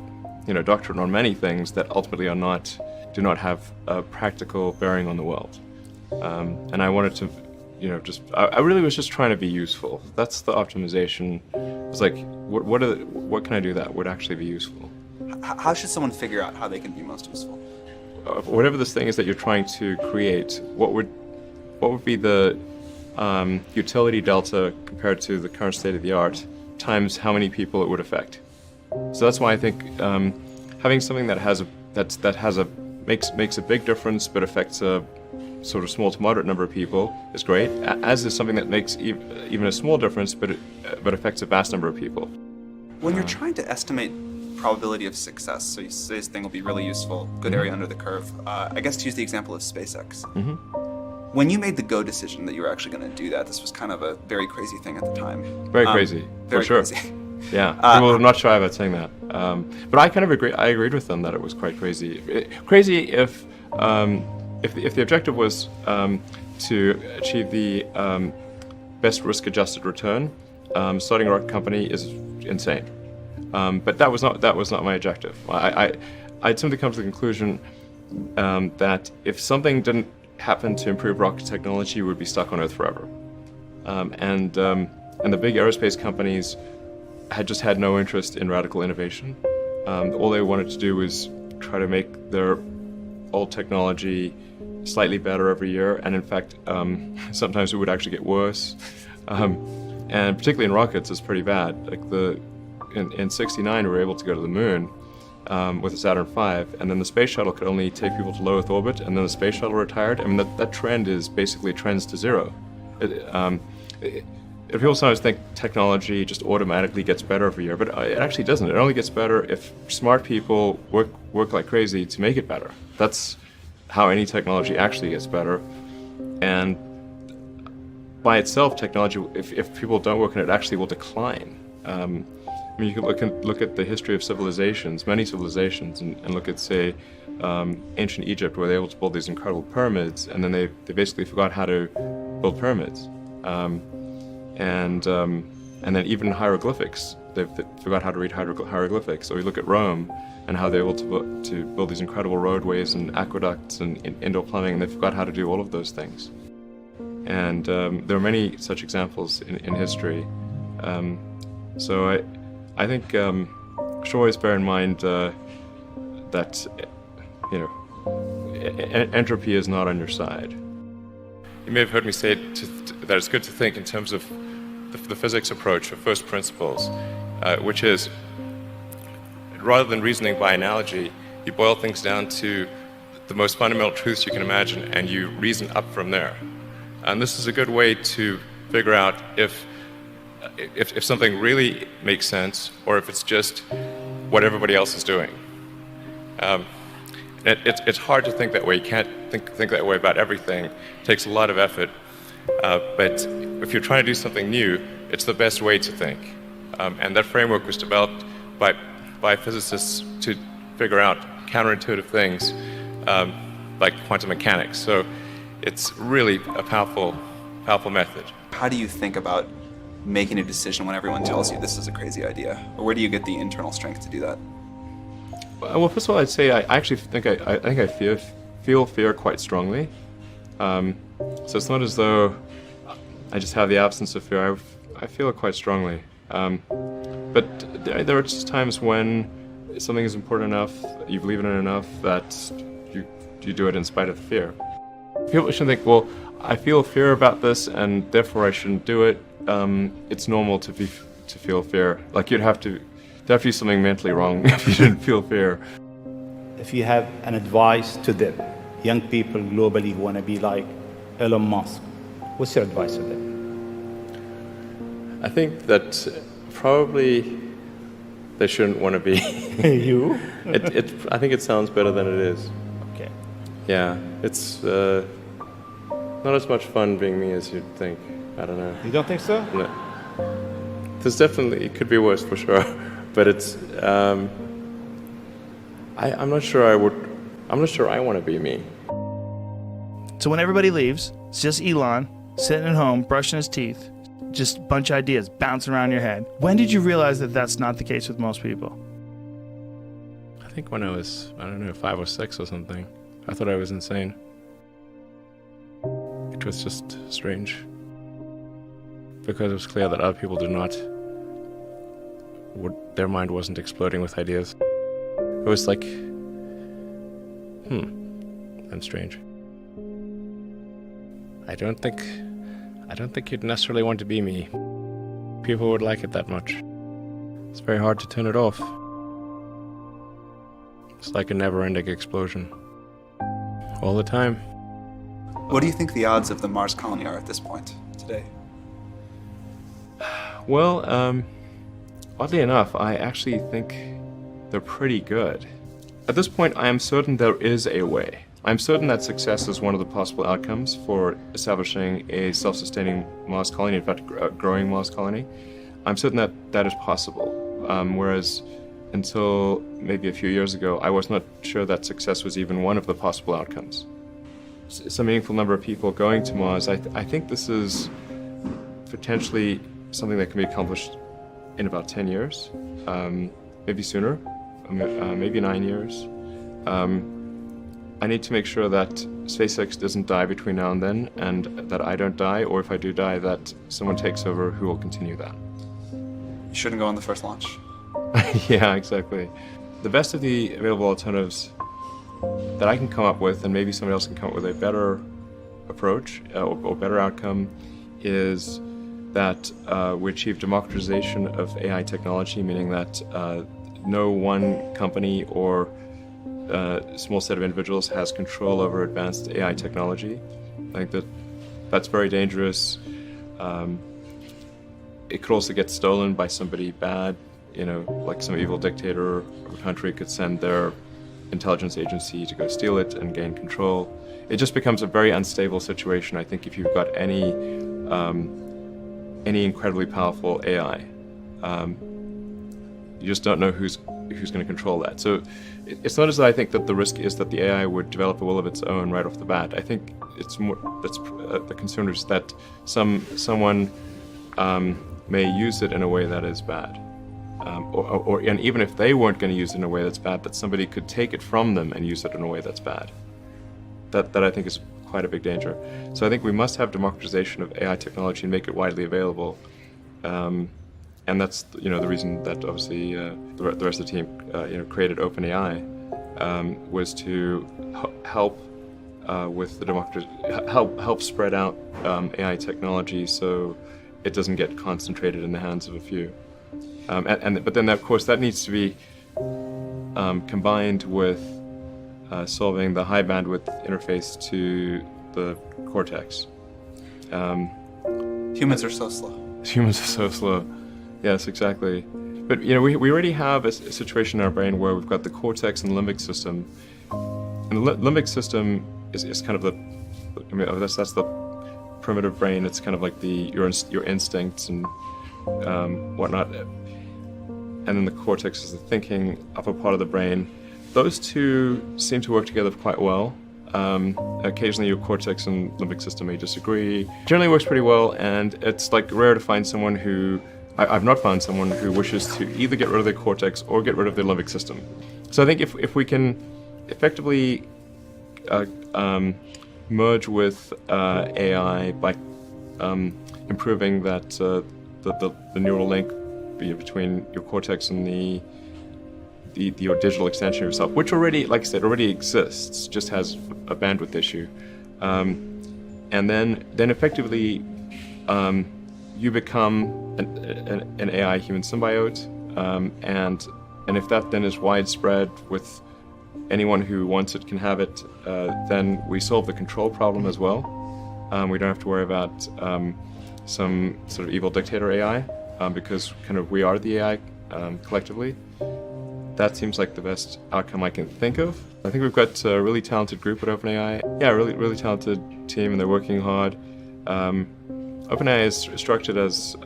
doctorate on many things that ultimately do not have a practical bearing on the world. And I wanted to, I really was just trying to be useful. That's the optimization. It's like, what can I do that would actually be useful? How should someone figure out how they can be most useful? Whatever this thing is that you're trying to create, what would be the utility delta compared to the current state of the art times how many people it would affect? So that's why I think having something that makes a big difference but affects a sort of small to moderate number of people is great, as is something that makes even a small difference but affects a vast number of people. When you're trying to estimate probability of success, so you say this thing will be really useful, good area under the curve, I guess to use the example of SpaceX. When you made the go decision that you were actually going to do that, this was kind of a very crazy thing at the time. Very crazy, very for sure. Crazy. Yeah, people are not shy about saying that. But I kind of agree. I agreed with them that it was quite crazy. Crazy if the objective was to achieve the best risk-adjusted return, starting a rocket company is insane. But that was not my objective. I'd simply come to the conclusion that if something didn't happen to improve rocket technology, we would be stuck on Earth forever. And the big aerospace companies had just had no interest in radical innovation. All they wanted to do was try to make their old technology slightly better every year, and in fact, sometimes it would actually get worse. And particularly in rockets, it's pretty bad. Like in '69, we were able to go to the moon with the Saturn V, and then the space shuttle could only take people to low Earth orbit, and then the space shuttle retired. I mean, that trend is basically trends to zero. People sometimes think technology just automatically gets better every year, but it actually doesn't. It only gets better if smart people work like crazy to make it better. That's how any technology actually gets better. And by itself, technology, if people don't work on it, actually will decline. I mean, you can look at the history of civilizations, many civilizations, and look at, say, ancient Egypt, where they were able to build these incredible pyramids, and then they basically forgot how to build pyramids. And then even hieroglyphics, they forgot how to read hieroglyphics. So we look at Rome and how they were able to build these incredible roadways and aqueducts and indoor plumbing, and they forgot how to do all of those things. And there are many such examples in history. So I think should always bear in mind that entropy is not on your side. You may have heard me say that it's good to think in terms of the physics approach of first principles, which is, rather than reasoning by analogy, you boil things down to the most fundamental truths you can imagine, and you reason up from there. And this is a good way to figure out if something really makes sense, or if it's just what everybody else is doing. It's hard to think that way. You can't think that way about everything. It takes a lot of effort. But if you're trying to do something new, it's the best way to think. And that framework was developed by physicists to figure out counterintuitive things like quantum mechanics. So it's really a powerful method. How do you think about making a decision when everyone tells you this is a crazy idea? Or where do you get the internal strength to do that? Well, first of all, I'd say I actually think I feel fear quite strongly. So it's not as though I just have the absence of fear. I feel it quite strongly. But there are just times when something is important enough, you believe in it enough, that you do it in spite of the fear. People shouldn't think, well, I feel fear about this and therefore I shouldn't do it. It's normal to feel fear. Like there'd have to be something mentally wrong if you didn't feel fear. If you have an advice to them, young people globally who want to be like Elon Musk, what's your advice to them? I think that probably they shouldn't want to be. You? I think it sounds better than it is. Okay. Yeah, it's not as much fun being me as you'd think. I don't know. You don't think so? No. There's definitely, it could be worse for sure, but it's, I'm not sure I want to be me. So when everybody leaves, it's just Elon sitting at home, brushing his teeth, just a bunch of ideas bouncing around your head. When did you realize that that's not the case with most people? I think when I was, 5 or 6 or something. I thought I was insane. It was just strange. Because it was clear that other people their mind wasn't exploding with ideas. It was like, I'm strange. I don't think you'd necessarily want to be me. People would like it that much. It's very hard to turn it off. It's like a never-ending explosion. All the time. What do you think the odds of the Mars colony are at this point, today? Well, oddly enough, I actually think they're pretty good. At this point, I am certain there is a way. I'm certain that success is one of the possible outcomes for establishing a self-sustaining Mars colony, in fact, a growing Mars colony. I'm certain that that is possible, whereas until maybe a few years ago, I was not sure that success was even one of the possible outcomes. Some meaningful number of people going to Mars, I think this is potentially something that can be accomplished in about 10 years, maybe sooner, maybe 9 years. I need to make sure that SpaceX doesn't die between now and then, and that I don't die, or if I do die, that someone takes over who will continue that. You shouldn't go on the first launch. Yeah, exactly. The best of the available alternatives that I can come up with, and maybe somebody else can come up with a better approach or better outcome, is that we achieve democratization of AI technology, meaning that no one company or small set of individuals has control over advanced AI technology. I think that's very dangerous. It could also get stolen by somebody bad, like some evil dictator of a country could send their intelligence agency to go steal it and gain control. It just becomes a very unstable situation, I think, if you've got any incredibly powerful AI. You just don't know who's going to control that. So it's not as though I think that the risk is that the AI would develop a will of its own right off the bat. I think it's more that's the concern is that someone may use it in a way that is bad, and even if they weren't going to use it in a way that's bad, that somebody could take it from them and use it in a way that's bad. That I think is quite a big danger. So I think we must have democratization of AI technology and make it widely available. And that's the reason that obviously the rest of the team created OpenAI was to help with the help spread out AI technology so it doesn't get concentrated in the hands of a few. But then of course that needs to be combined with solving the high bandwidth interface to the cortex. Humans are so slow. Humans are so slow. Yes, exactly. But we already have a situation in our brain where we've got the cortex and the limbic system. And the limbic system is kind of that's the primitive brain. It's kind of like your instincts and whatnot. And then the cortex is the thinking upper part of the brain. Those two seem to work together quite well. Occasionally your cortex and limbic system may disagree. Generally works pretty well, and it's like rare to find someone who I've not found someone who wishes to either get rid of their cortex or get rid of their limbic system. So I think if we can effectively merge with AI by improving that the neural link between your cortex and your digital extension of yourself, which already, like I said, already exists, just has a bandwidth issue. And then effectively, you become an AI human symbiote, and if that then is widespread with anyone who wants it can have it, then we solve the control problem as well. We don't have to worry about some sort of evil dictator AI, because kind of we are the AI collectively. That seems like the best outcome I can think of. I think we've got a really talented group at OpenAI. Yeah, really talented team, and they're working hard. OpenAI is structured as,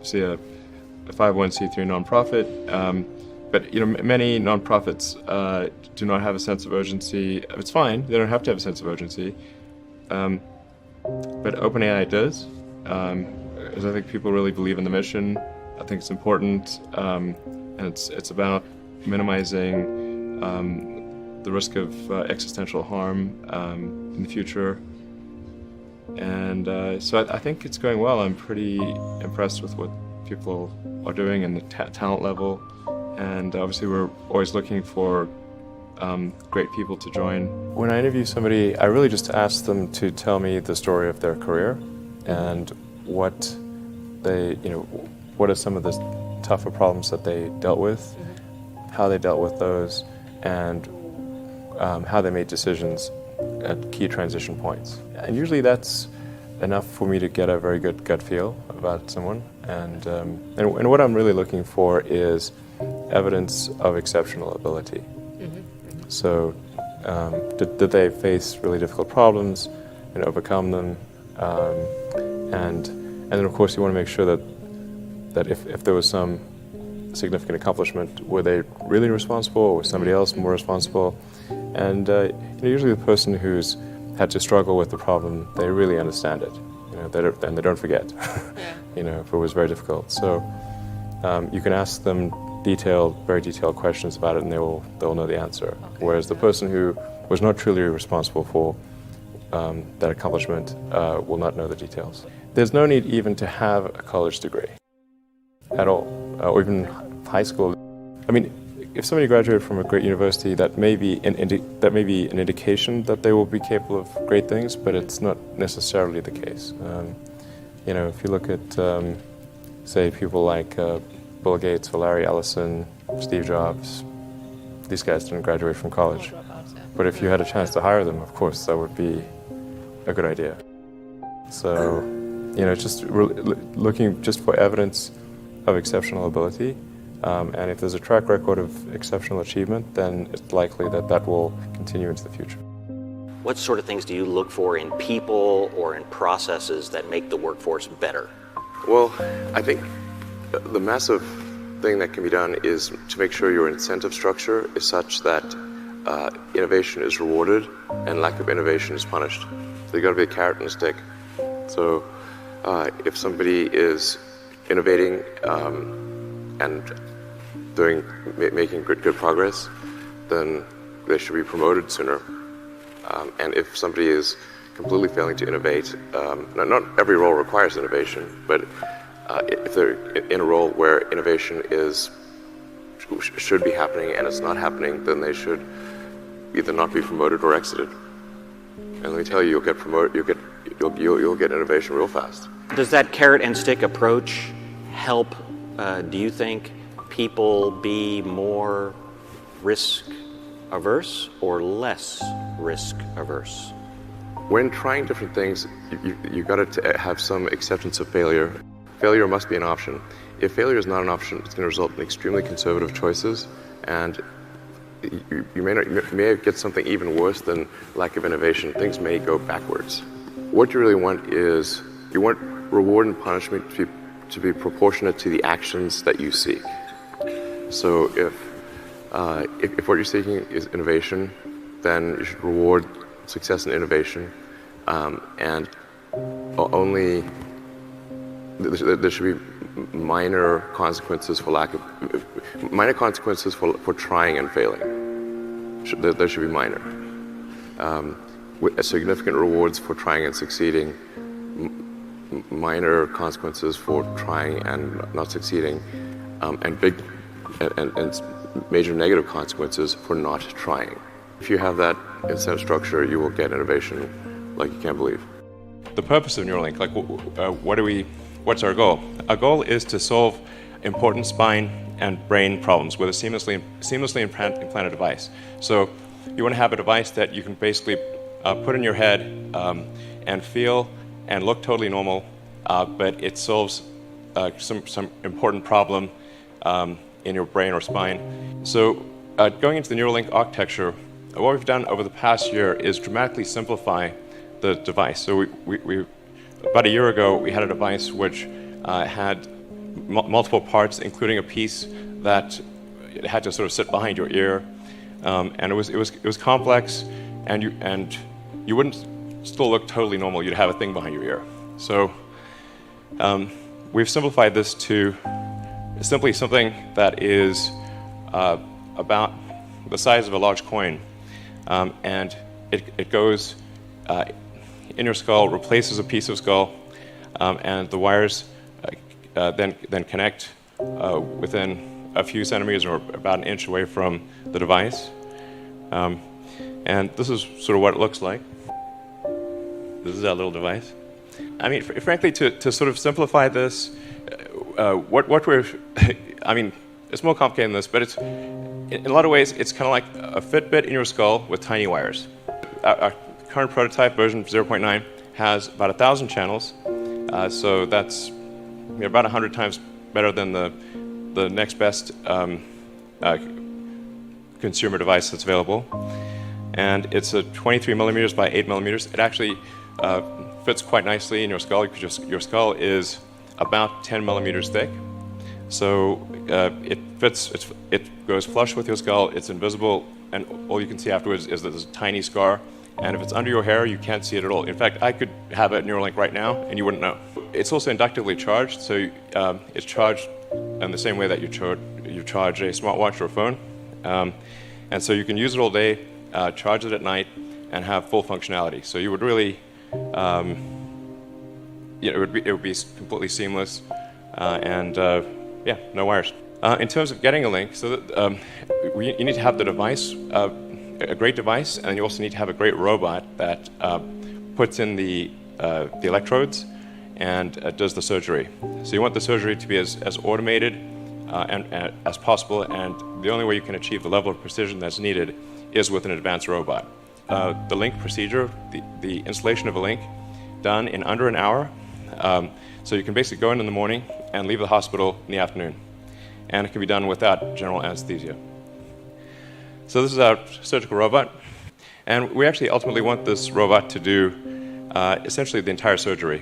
say, a 501c3 nonprofit, but many nonprofits do not have a sense of urgency. It's fine; they don't have to have a sense of urgency, but OpenAI does. Because I think people really believe in the mission. I think it's important, and it's about minimizing the risk of existential harm in the future. And so I think it's going well. I'm pretty impressed with what people are doing and the talent level. And obviously we're always looking for great people to join. When I interview somebody, I really just ask them to tell me the story of their career and what are some of the tougher problems that they dealt with, how they dealt with those, and how they made decisions at key transition points. And usually that's enough for me to get a very good gut feel about someone. And what I'm really looking for is evidence of exceptional ability. So did they face really difficult problems and overcome them? And then of course you want to make sure that if there was some significant accomplishment, were they really responsible, or was somebody else more responsible? And usually the person who's had to struggle with the problem, they really understand it. And they don't forget. If it was very difficult. So you can ask them very detailed questions about it, and they'll know the answer. Okay. Whereas the person who was not truly responsible for that accomplishment will not know the details. There's no need even to have a college degree at all, or even high school. I mean, if somebody graduated from a great university, that may be an indication that they will be capable of great things, but it's not necessarily the case. If you look at, say, people like Bill Gates, Larry Ellison, Steve Jobs, these guys didn't graduate from college. But if you had a chance to hire them, of course, that would be a good idea. So, just looking just for evidence of exceptional ability. And if there's a track record of exceptional achievement, then it's likely that will continue into the future. What sort of things do you look for in people or in processes that make the workforce better? Well, I think the massive thing that can be done is to make sure your incentive structure is such that innovation is rewarded and lack of innovation is punished. So there's got to be a carrot and a stick. So if somebody is innovating and making good progress, then they should be promoted sooner. And if somebody is completely failing to innovate, not every role requires innovation, but if they're in a role where innovation should be happening and it's not happening, then they should either not be promoted or exited. And let me tell you, you'll get promoted, you'll get innovation real fast. Does that carrot and stick approach help, do you think, people be more risk averse or less risk averse? When trying different things, you've got to have some acceptance of failure. Failure must be an option. If failure is not an option, it's going to result in extremely conservative choices, and you may get something even worse than lack of innovation. Things may go backwards. What you really want is, you want reward and punishment to be proportionate to the actions that you seek. So if what you're seeking is innovation, then you should reward success in innovation, and only there should be minor consequences for trying and failing. There should be minor. With significant rewards for trying and succeeding, minor consequences for trying and not succeeding, and major negative consequences for not trying. If you have that incentive structure, you will get innovation like you can't believe. The purpose of Neuralink, like what's our goal? Our goal is to solve important spine and brain problems with a seamlessly implanted device. So you want to have a device that you can basically put in your head and feel and look totally normal, but it solves some important problem in your brain or spine. So going into the Neuralink architecture, what we've done over the past year is dramatically simplify the device. So we about a year ago, we had a device which had multiple parts, including a piece that it had to sort of sit behind your ear, and it was complex, and you wouldn't still look totally normal. You'd have a thing behind your ear. So we've simplified this to simply something that is about the size of a large coin, and it goes in your skull, replaces a piece of skull, and the wires then connect within a few centimeters or about an inch away from the device. And this is sort of what it looks like. This is our little device. I mean, frankly, to sort of simplify this, what we're, I mean, it's more complicated than this, but in a lot of ways, it's kind of like a Fitbit in your skull with tiny wires. Our current prototype, version 0.9, has about 1,000 channels, so that's about 100 times better than the next best consumer device that's available. And it's a 23 millimeters by 8 millimeters. It actually fits quite nicely in your skull because your skull is about 10 millimeters thick. So it fits, it goes flush with your skull, it's invisible, and all you can see afterwards is that there's a tiny scar. And if it's under your hair, you can't see it at all. In fact, I could have a Neuralink right now, and you wouldn't know. It's also inductively charged, so it's charged in the same way that you charge a smartwatch or a phone. And so you can use it all day, charge it at night, and have full functionality. So you would really, it would be completely seamless, and yeah, no wires. In terms of getting a link, so that, you need to have the device, a great device, and you also need to have a great robot that puts in the electrodes and does the surgery. So you want the surgery to be as automated and as possible, and the only way you can achieve the level of precision that's needed is with an advanced robot. The link procedure, the installation of a link, done in under an hour. So you can basically go in the morning and leave the hospital in the afternoon. And it can be done without general anesthesia. So this is our surgical robot. And we actually ultimately want this robot to do essentially the entire surgery.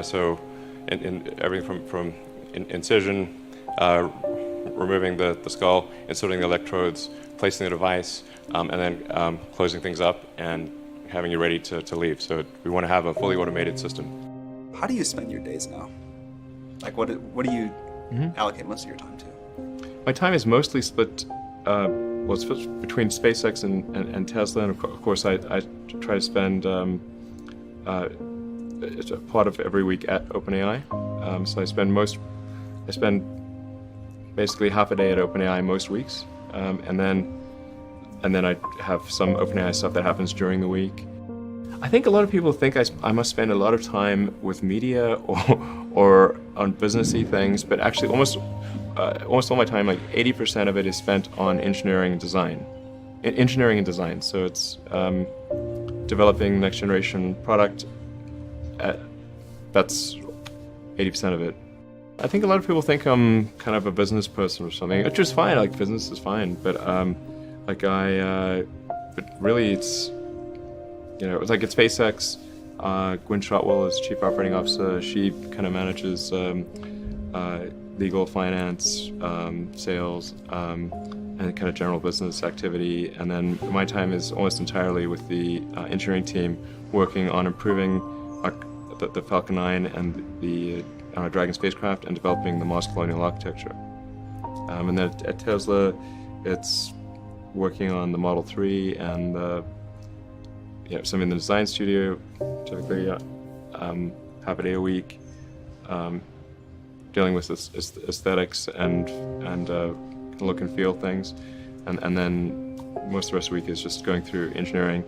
So in everything from incision, removing the skull, inserting the electrodes, placing the device, and then closing things up and having you ready to leave. So we want to have a fully automated system. How do you spend your days now? Like, what do you allocate most of your time to? My time is mostly split. Well, it's split between SpaceX and Tesla, and of course I try to spend it's a part of every week at OpenAI. So I spend basically half a day at OpenAI most weeks, and then I have some OpenAI stuff that happens during the week. I think a lot of people think I must spend a lot of time with media or on businessy things, but actually almost all my time, like 80% of it, is spent on engineering and design. So it's developing next generation product. That's 80% of it. I think a lot of people think I'm kind of a business person or something, which is fine. Like, business is fine, but but really it's, it's like at SpaceX, Gwynne Shotwell is Chief Operating Officer. She kind of manages legal, finance, sales, and kind of general business activity. And then my time is almost entirely with the engineering team, working on improving the Falcon 9 and the Dragon spacecraft and developing the Mars colonial architecture. And then at Tesla, it's working on the Model 3 and some in the design studio, typically half a day a week. dealing with aesthetics and look and feel things, and then most of the rest of the week is just going through engineering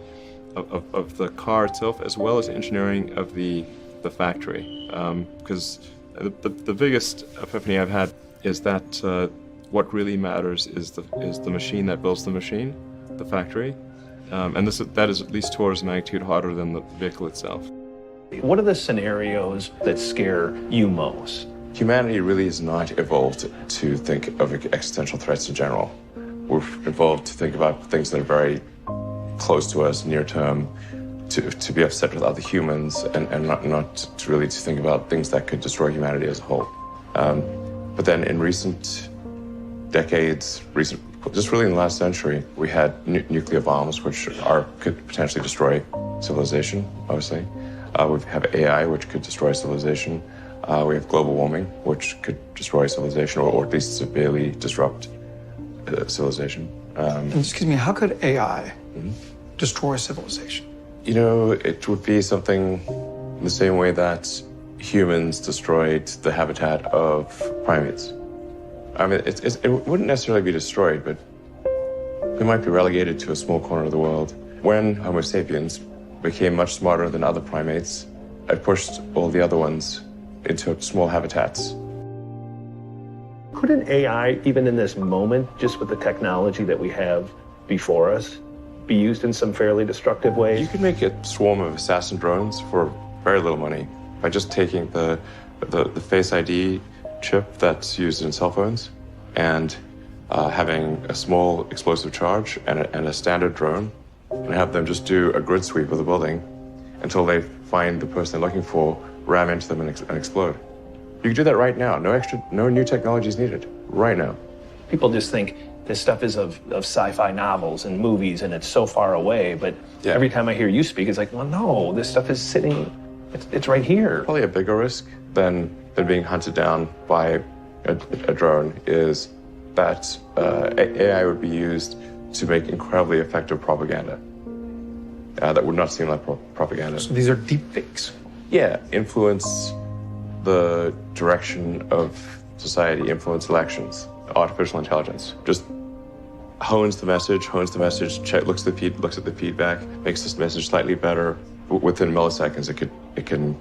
of the car itself, as well as engineering of the factory. Because the biggest epiphany I've had is that what really matters is the machine that builds the machine, the factory, and that is at least 2 orders of magnitude harder than the vehicle itself. What are the scenarios that scare you most? Humanity really is not evolved to think of existential threats in general. We're evolved to think about things that are very close to us, near term, to be upset with other humans, and not to really to think about things that could destroy humanity as a whole. But then in recent decades, just really in the last century, we had nuclear bombs, which could potentially destroy civilization, obviously. We have AI, which could destroy civilization. We have global warming, which could destroy civilization, or at least severely disrupt civilization. Excuse me, how could AI destroy civilization? You know, it would be something in the same way that humans destroyed the habitat of primates. I mean, it wouldn't necessarily be destroyed, but we might be relegated to a small corner of the world. When Homo sapiens became much smarter than other primates, it pushed all the other ones into small habitats. Couldn't AI, even in this moment, just with the technology that we have before us, be used in some fairly destructive ways? You could make a swarm of assassin drones for very little money by just taking the Face ID chip that's used in cell phones and having a small explosive charge and a standard drone, and have them just do a grid sweep of the building until they find the person they're looking for, ram into them and explode. You can do that right now. No new technology is needed. Right now. People just think this stuff is of sci-fi novels and movies, and it's so far away. But every time I hear you speak, it's like, well, no, this stuff is sitting. It's right here. Probably a bigger risk than being hunted down by a drone is that AI would be used to make incredibly effective propaganda. That would not seem like propaganda. So these are deep fakes. Yeah, influence the direction of society, influence elections. Artificial intelligence just hones the message, looks at the feedback, makes this message slightly better. Within milliseconds, it can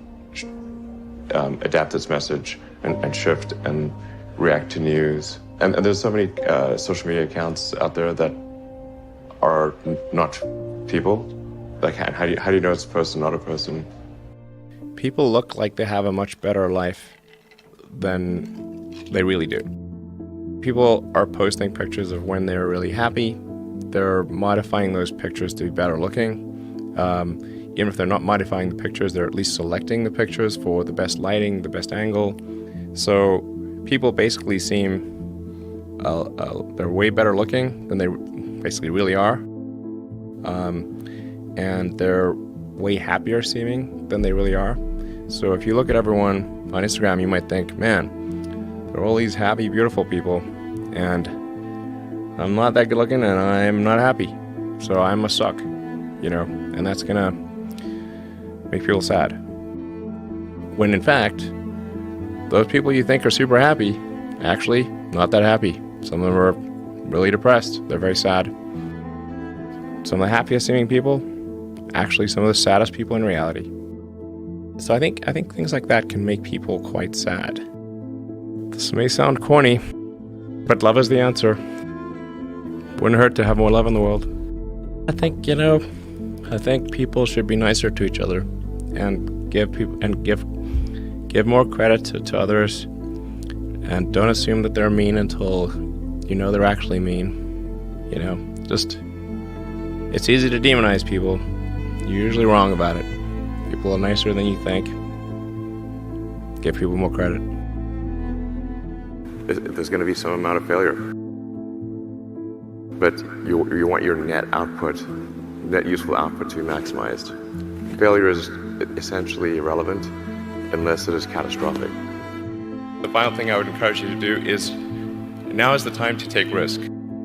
adapt its message and shift and react to news. And there's so many social media accounts out there that are not people. Like, how do you know it's a person, not a person? People look like they have a much better life than they really do. People are posting pictures of when they're really happy. They're modifying those pictures to be better looking. Even if they're not modifying the pictures, they're at least selecting the pictures for the best lighting, the best angle. So people basically seem they're way better looking than they basically really are. And they're way happier seeming than they really are. So if you look at everyone on Instagram, you might think, man, there are all these happy, beautiful people, and I'm not that good looking and I'm not happy. So I must suck, and that's gonna make people sad. When in fact, those people you think are super happy, actually not that happy. Some of them are really depressed. They're very sad. Some of the happiest seeming people, actually some of the saddest people in reality. So I think things like that can make people quite sad. This may sound corny, but love is the answer. Wouldn't hurt to have more love in the world. I think people should be nicer to each other and give more credit to others, and don't assume that they're mean until you know they're actually mean. It's easy to demonize people. You're usually wrong about it. People are nicer than you think. Give people more credit. There's going to be some amount of failure. But you want your net useful output to be maximized. Failure is essentially irrelevant unless it is catastrophic. The final thing I would encourage you to do is, now is the time to take risk.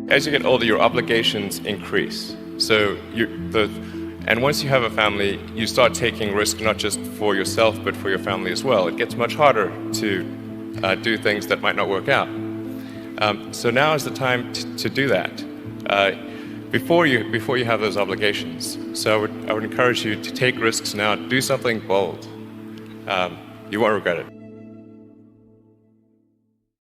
As you get older, your obligations increase. So and once you have a family, you start taking risk not just for yourself, but for your family as well. It gets much harder to do things that might not work out. So now is the time to do that before you have those obligations. So I would encourage you to take risks now. Do something bold. You won't regret it.